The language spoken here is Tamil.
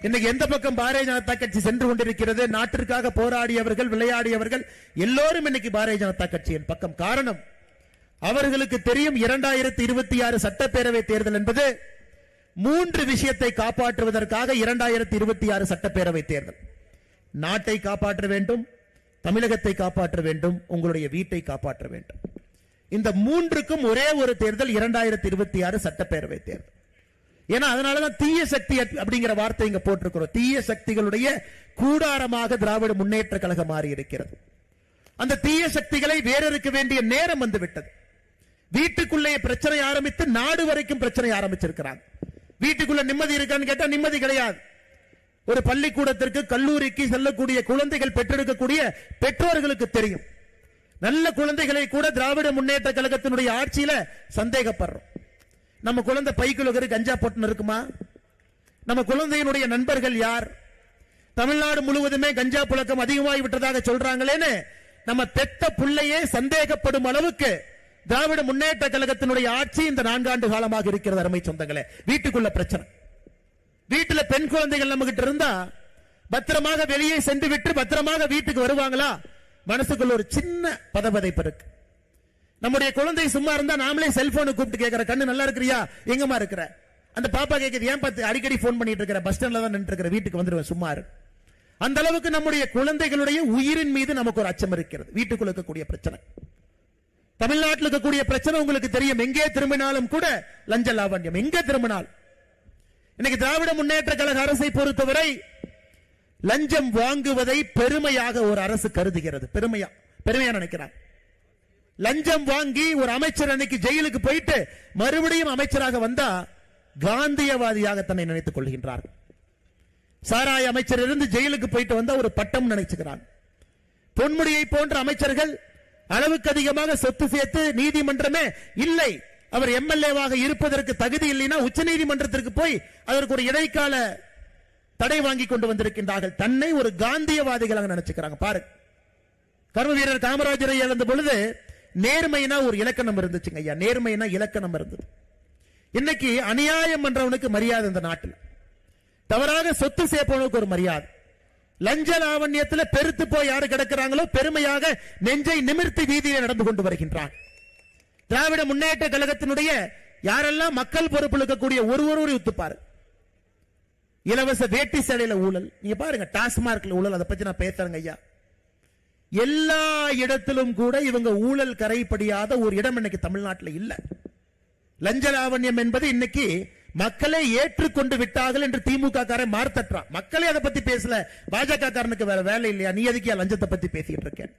இன்னைக்கு எந்த பக்கம் பாரதிய ஜனதா கட்சி சென்று கொண்டிருக்கிறது? நாட்டிற்காக போராடியவர்கள், விளையாடியவர்கள் எல்லோரும் இன்னைக்கு பாரதிய ஜனதா கட்சியின் பக்கம். காரணம், அவர்களுக்கு தெரியும் 2026 சட்டப்பேரவை தேர்தல் என்பது 3 விஷயத்தை காப்பாற்றுவதற்காக. 2026 சட்டப்பேரவை தேர்தல் நாட்டை காப்பாற்ற வேண்டும், தமிழகத்தை காப்பாற்ற வேண்டும், உங்களுடைய வீட்டை காப்பாற்ற வேண்டும். இந்த 3க்கும் ஒரே ஒரு தேர்தல் 2026 சட்டப்பேரவை தேர்தல். ஏன்னா அதனாலதான் தீய சக்தி அப்படிங்கிற வார்த்தை இங்க போட்டிருக்கிறோம். தீய சக்திகளுடைய கூடாரமாக திராவிட முன்னேற்ற கழகம் மாறி இருக்கிறது. அந்த தீய சக்திகளை வேறறுக்க வேண்டிய நேரம் வந்து விட்டது. வீட்டுக்குள்ளே பிரச்சனை ஆரம்பித்து நாடு வரைக்கும் பிரச்சனை ஆரம்பிச்சிருக்கிறாங்க. வீட்டுக்குள்ள நிம்மதி இருக்கான்னு கேட்டா நிம்மதி கிடையாது. ஒரு பள்ளிக்கூடத்திற்கு, கல்லூரிக்கு செல்லக்கூடிய குழந்தைகள், பெற்றெடுக்கக்கூடிய பெற்றோர்களுக்கு தெரியும். நல்ல குழந்தைகளை கூட திராவிட முன்னேற்ற கழகத்தினுடைய ஆட்சியில சந்தேகப்படுறோம். நம்ம குழந்தை பைக்குள்ள கஞ்சா போட்டு இருக்குமா? நம்ம குழந்தையினுடைய நண்பர்கள் யார்? தமிழ்நாடு முழுவதுமே கஞ்சா புழக்கம் அதிகமாகி விட்டதாக சொல்றாங்களேன்னு நம்ம பெத்த பிள்ளையே சந்தேகப்படும் அளவுக்கு திராவிட முன்னேற்ற கழகத்தினுடைய ஆட்சி இந்த 4 ஆண்டு காலமாக இருக்கிறது. அருமை சொந்தங்களே, வீட்டுக்குள்ள பிரச்சனை. வீட்டுல பெண் குழந்தைகள் நம்ம கிட்ட இருந்தா பத்திரமாக வெளியே சென்று விட்டு பத்திரமாக வீட்டுக்கு வருவாங்களா? மனசுக்குள்ள ஒரு சின்ன பதபதைப்பு இருக்கு. நம்முடைய குழந்தை சும்மா இருந்தா நாமளே செல்போனை கூப்பிட்டு கேட்கிற, கண்ணு நல்லா இருக்கிறியா, எங்கம்மா இருக்கிற? அந்த பாப்பா கேட்குது, ஏன் பார்த்து அடிக்கடி போன் பண்ணிட்டு இருக்கிற, பஸ் ஸ்டாண்ட்ல தான் நின்று இருக்கிற, வீட்டுக்கு வந்துருவேன் சும்மா. அந்த அளவுக்கு நம்முடைய குழந்தைகளுடைய உயிரின் மீது நமக்கு ஒரு அச்சம் இருக்கிறது. வீட்டுக்குள்ள இருக்கக்கூடிய பிரச்சனை, தமிழ்நாட்டில் இருக்கக்கூடிய பிரச்சனை உங்களுக்கு தெரியும். எங்கே திரும்பினாலும் கூட லஞ்ச லாவண்யம், எங்கே திரும்பினாலும். இன்னைக்கு திராவிட முன்னேற்ற கழக அரசை பொறுத்தவரை லஞ்சம் வாங்குவதை பெருமையாக ஒரு அரசு கருதுகிறது. பெருமையா நினைக்கிறார். லஞ்சம் வாங்கி ஒரு அமைச்சர் அன்னைக்கு ஜெயிலுக்கு போயிட்டு மறுபடியும் அமைச்சராக வந்தா காந்தியவாதியாக தன்னை நினைத்துக் கொள்கின்றார். சாராய அமைச்சர் இருந்து ஜெயிலுக்கு போயிட்டு வந்தா ஒரு பட்டம் நினைச்சுக்கிறார். பொன்முடியை போன்ற அமைச்சர்கள் அளவுக்கு அதிகமாக சொத்து சேர்த்து நீதிமன்றமே இல்லை, அவர் எம்எல்ஏவாக இருப்பதற்கு தகுதி இல்லைன்னா உச்ச நீதிமன்றத்திற்கு போய் அதற்கு ஒரு இடைக்கால தடை வாங்கி கொண்டு வந்திருக்கின்றார்கள். தன்னை ஒரு காந்தியவாதிகளாக நினைச்சுக்கிறாங்க. பாருங்க, கர்ம வீரர் காமராஜரை இழந்த பொழுது நேர்மைனா ஒரு இலக்கணம் இருந்துச்சுங்க ஐயா. நேர்மைனா இலக்கணம் இருந்தது. இன்னைக்கு அநியாயம் பண்றவனுக்கு மரியாதை இந்த நாட்டில், தவறாக சொத்து சேர்ப்பவனுக்கு ஒரு மரியாதை. லஞ்ச லாவண்யத்தில் பெருத்து போய் யாரு கிடக்கிறாங்களோ பெருமையாக நெஞ்சை நிமிர்த்தி வீதியில் நடந்து கொண்டு வருகின்றான். திராவிட முன்னேற்ற கழகத்தினுடைய யாரெல்லாம் மக்கள் பொறுப்பில் இருக்கக்கூடிய ஒருவரும் ஒத்துப்பாரு. இலவச வேட்டி சேலையில ஊழல், நீங்க பாருங்க. டாஸ்மார்க்ல ஊழல், அதை பத்தி நான் பேசுறேங்க ஐயா. எல்லா இடத்திலும் கூட இவங்க ஊழல் கரைப்படியாத ஒரு இடம் இன்னைக்கு தமிழ்நாட்டில் இல்ல. லஞ்ச லாவண்யம் என்பது இன்னைக்கு மக்களை ஏற்றுக்கொண்டு விட்டார்கள் என்று திமுக காரன் மார்த்தட்டான். மக்களே அதை பத்தி பேசல. பாஜக காரனுக்கு வேற வேலை இல்லையா? நீ எதுக்கு லஞ்சத்தை பத்தி பேசிட்டு இருக்கேன்?